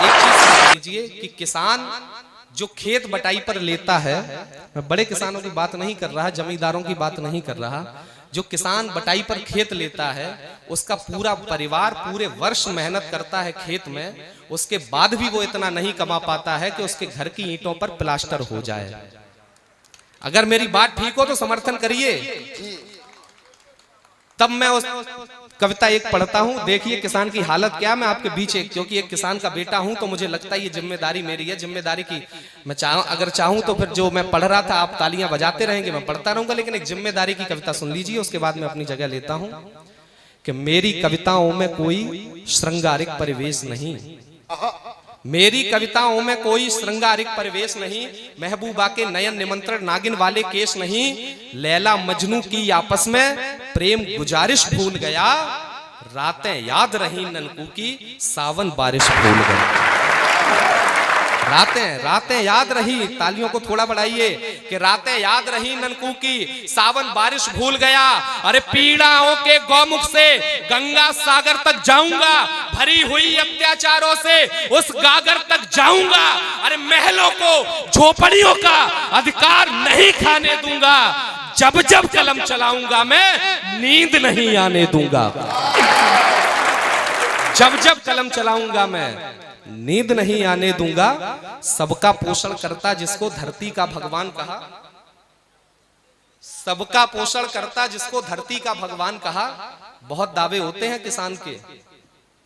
एक चीज समझ लीजिए कि किसान जो खेत बटाई पर लेता है, मैं बड़े किसानों की बात नहीं कर रहा, जमींदारों की बात नहीं कर रहा, जो किसान बटाई पर खेत लेता है उसका पूरा परिवार पूरे वर्ष मेहनत करता है खेत में, उसके बाद भी वो इतना नहीं कमा पाता है कि उसके घर की ईंटों पर प्लास्टर हो जाए। अगर मेरी बात ठीक हो तो समर्थन करिए। तब मैं उस कविता एक पढ़ता हूं, देखिए किसान की हालत क्या। मैं आपके बीच क्योंकि एक किसान का बेटा हूं तो मुझे लगता है ये जिम्मेदारी मेरी है, जिम्मेदारी की मैं अगर चाहूं तो फिर जो मैं पढ़ रहा था आप तालियां बजाते रहेंगे, मैं पढ़ता रहूंगा, लेकिन एक जिम्मेदारी की कविता सुन लीजिए, उसके बाद मैं अपनी जगह लेता हूं कि मेरी कविताओं में कोई श्रृंगारिक परिवेश नहीं, मेरी कविताओं में कोई श्रृंगारिक परिवेश नहीं, महबूबा के नयन निमंत्रण नागिन वाले केस नहीं, लैला मजनू की आपस में प्रेम गुजारिश भूल गया, रातें याद रही ननकू की सावन बारिश भूल गई। रातें याद रही, तालियों को थोड़ा बढ़ाइए, कि रातें याद रही ननकू की सावन बारिश भूल गया। अरे पीड़ाओं के गौमुख से गंगा सागर तक जाऊंगा, भरी हुई अत्याचारों से उस गागर तक जाऊंगा। अरे महलों को झोपड़ियों का अधिकार नहीं खाने दूंगा, जब जब कलम चलाऊंगा मैं नींद नहीं आने दूंगा, जब जब कलम चलाऊंगा मैं नींद नहीं आने दूंगा। सबका पोषण करता जिसको धरती का भगवान कहा, सबका पोषण करता जिसको धरती का भगवान कहा। बहुत दावे होते हैं किसान के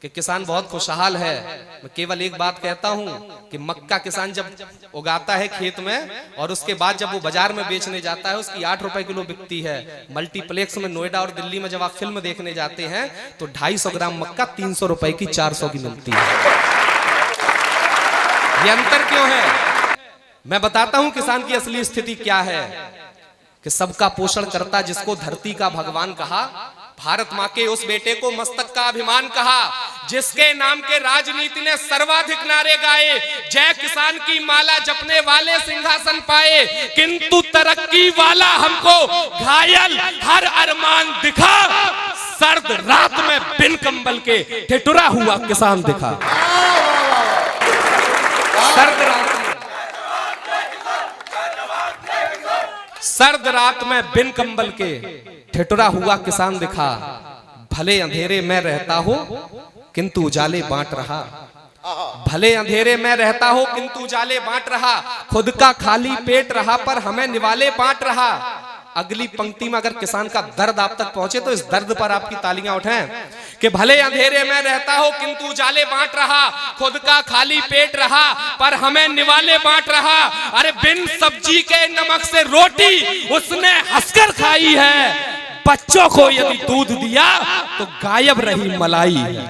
कि किसान बहुत खुशहाल है। मैं केवल एक बात कहता हूं कि मक्का किसान जब उगाता है खेत में और उसके बाद जब वो बाजार में बेचने जाता है उसकी 8 रुपए किलो बिकती है। मल्टीप्लेक्स में नोएडा और दिल्ली में जब आप फिल्म देखने जाते हैं तो 250 ग्राम मक्का 300 रुपए की 400 की मिलती है। ये अंतर क्यों है? मैं बताता हूं किसान की असली स्थिति क्या है, कि सबका पोषण करता जिसको धरती का भगवान कहा, भारत माँ के उस बेटे को मस्तक का अभिमान कहा, जिसके नाम के राजनीति ने सर्वाधिक नारे गाए, जय किसान की माला जपने वाले सिंहासन पाए, किंतु तरक्की वाला हमको घायल हर अरमान दिखा, सर्द रात में बिन कंबल के ठिठुरा हुआ किसान दिखा। सर्द रात में बिन कंबल के ठिठुरा हुआ किसान दिखा, भले अंधेरे में रहता हो किंतु उजाले बांट रहा, भले अंधेरे में रहता हो किंतु उजाले बांट रहा, खुद का खाली पेट रहा पर हमें निवाले बांट रहा। अगली पंक्ति में अगर किसान का दर्द आप तक पहुंचे तो इस दर्द पर आपकी तालियां उठाएं कि भले अंधेरे में रहता हो किंतु उजाले बांट रहा, खुद का खाली पेट रहा पर हमें निवाले बांट रहा। अरे बिन सब्जी के नमक से रोटी उसने हंसकर खाई है, बच्चों को यदि दूध दिया तो गायब रही मलाई है,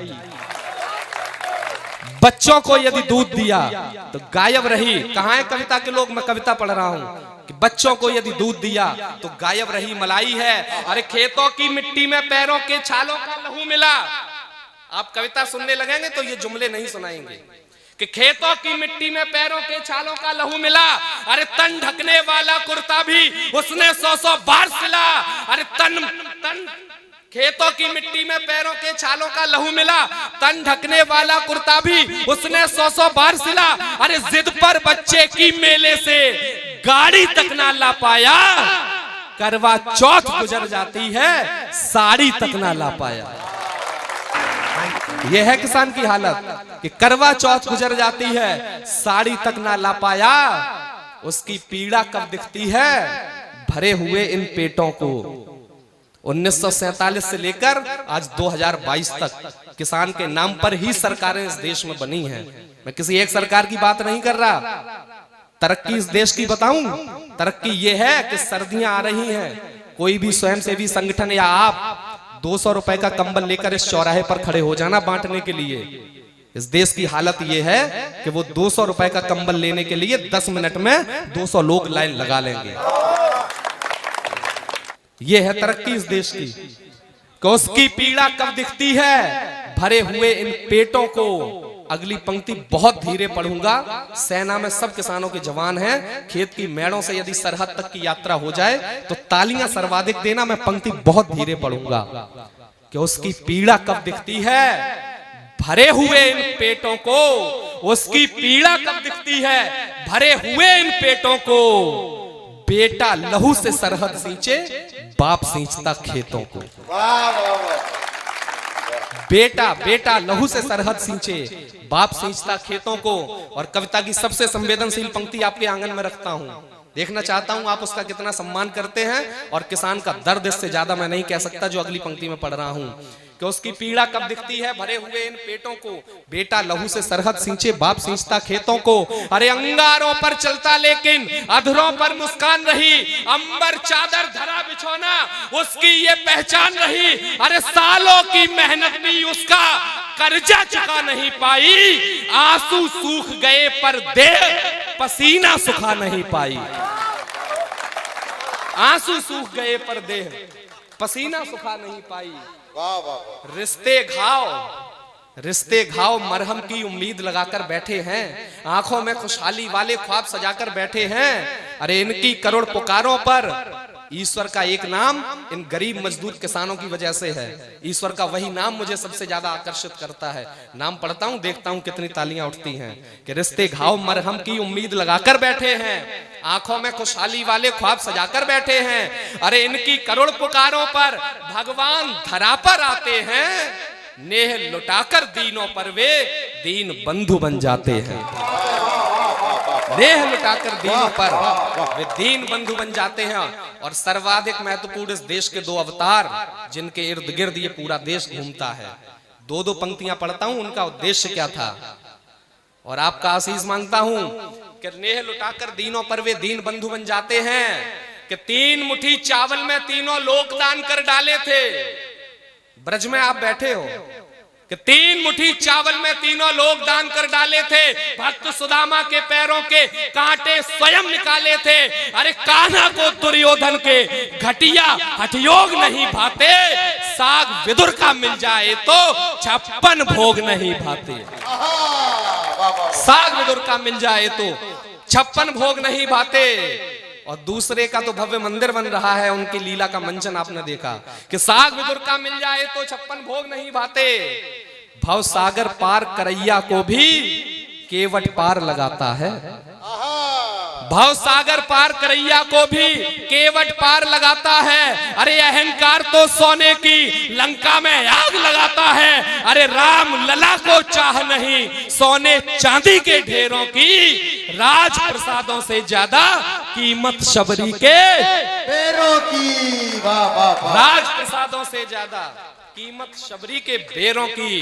बच्चों को यदि दूध दिया तो गायब रही। कहां है कविता के लोग? मैं कविता पढ़ रहा हूं कि बच्चों को यदि दूध दिया तो गायब रही मलाई है। अरे खेतों की मिट्टी में पैरों के छालों का लहू मिला। आप कविता सुनने लगेंगे तो ये जुमले नहीं सुनाएंगे कि खेतों की मिट्टी में पैरों के छालों का लहू मिला। अरे तन ढकने वाला कुर्ता भी उसने 100 बार सिला। अरे तन खेतों की मिट्टी में पैरों के छालों का लहू मिला, तन ढकने वाला कुर्ता भी उसने 100 बार सिला। अरे जिद पर बच्चे की मेले से गाड़ी तक ना ला पाया, करवा चौथ गुजर जाती है साड़ी तक ना ला पाया। यह है किसान की हालत कि करवा चौथ गुजर जाती है साड़ी तक ना ला पाया। उसकी पीड़ा कब दिखती है? भरे हुए इन पेटों को। 1947 से लेकर आज 2022 तक किसान के नाम पर ही सरकारें इस देश में बनी हैं। मैं किसी एक सरकार की बात नहीं कर रहा। तरक्की इस देश की बताऊं? तरक्की ये है कि सर्दियां आ रही हैं, कोई भी स्वयंसेवी संगठन या आप 200 रुपए का कंबल लेकर इस चौराहे पर खड़े हो जाना बांटने के लिए। इस देश की हालत ये है कि वो 200 रुपए का कंबल लेने के लिए 10 मिनट में 200 लोग लाइन लगा लेंगे। ये है तरक्की इस देश की, कि उसकी पीड़ा कब दिखती है? भरे हुए इन पेटों को। अगली पंक्ति बहुत धीरे पढ़ूंगा। सेना में सब किसानों के जवान हैं, खेत की मेड़ों से यदि सरहद तक की यात्रा हो जाए तो तालियां सर्वाधिक देना। मैं पंक्ति बहुत धीरे पढ़ूंगा कि उसकी पीड़ा कब दिखती है? भरे हुए इन पेटों को उसकी पीड़ा कब दिखती है भरे हुए इन पेटों को। बेटा लहू से सरहद सींचे, बाप सींचता खेतों को। बेटा लहू से सरहद सींचे, बाप सींचता खेतों को। और कविता की सबसे संवेदनशील पंक्ति आपके आंगन में रखता हूं, देखना चाहता हूं आप उसका कितना सम्मान करते हैं। और किसान का दर्द इससे ज्यादा मैं नहीं कह सकता जो अगली पंक्ति में पढ़ रहा हूं, कि उसकी पीड़ा कब दिखती है भरे हुए इन पेटों को। बेटा लहू से सरहद सींचे, बाप सींचता खेतों को। अरे अंगारों पर चलता लेकिन अधरों पर मुस्कान रही, अंबर चादर धरा बिछौना उसकी ये पहचान रही। अरे सालों की मेहनत भी उसका कर्जा चुका नहीं पाई, आंसू सूख गए पर देह पसीना सुखा नहीं पाई। आंसू सूख गए पर देह पसीना सुखा नहीं पाई। रिश्ते घाव मरहम की उम्मीद लगाकर बैठे हैं, आंखों में खुशहाली वाले ख्वाब सजाकर बैठे हैं। अरे इनकी करोड़ पुकारों पर ईश्वर का एक नाम इन गरीब मजदूर किसानों की वजह से है। ईश्वर का वही नाम मुझे सबसे ज्यादा आकर्षित करता है। नाम पढ़ता हूं, देखता हूं कितनी तालियां उठती हैं। कि रिश्ते घाव मरहम की उम्मीद लगाकर बैठे हैं, आंखों में खुशहाली वाले ख्वाब सजाकर बैठे हैं। अरे इनकी करोड़ पुकारों पर भगवान धरा पर आते हैं, नेह लुटाकर दीनों पर वे दीन बंधु बन जाते हैं। नेह लुटाकर दीनों पर वे दीन बंधु बन जाते हैं। और सर्वाधिक महत्वपूर्ण इस देश के दो अवतार जिनके इर्द गिर्द ये पूरा देश घूमता है। दो दो पंक्तियां पढ़ता हूं, उनका उद्देश्य क्या था और आपका आशीष मांगता हूं। कि नेह लुटाकर दीनों पर वे दीन बंधु बन जाते हैं। कि 3 मुट्ठी चावल में तीनों लोग दान कर डाले थे। ब्रज में आप बैठे हो कि 3 मुट्ठी चावल में तीनों लोग दान कर डाले थे। भक्त सुदामा के पैरों के कांटे स्वयं निकाले थे। अरे कान्हा को दुर्योधन के घटिया हठयोग नहीं भाते, साग विदुर का मिल जाए तो 56 भोग नहीं भाते। साग विदुर का मिल जाए तो 56 भोग नहीं भाते। और दूसरे का तो भव्य मंदिर बन रहा है, उनकी लीला का मंचन आपने देखा कि साग विदुर का मिल जाए तो 56 भोग नहीं भाते। भव सागर पार करैया को भी केवट पार लगाता है। भव सागर पार करैया को भी केवट पार लगाता है। अरे अहंकार तो सोने की लंका में आग लगाता है। अरे राम लला को चाह नहीं, सोने चांदी के ढेरों की राज प्रसादों से ज्यादा कीमत शबरी के बेरों की। राज प्रसादों से ज्यादा कीमत शबरी के बेरों की।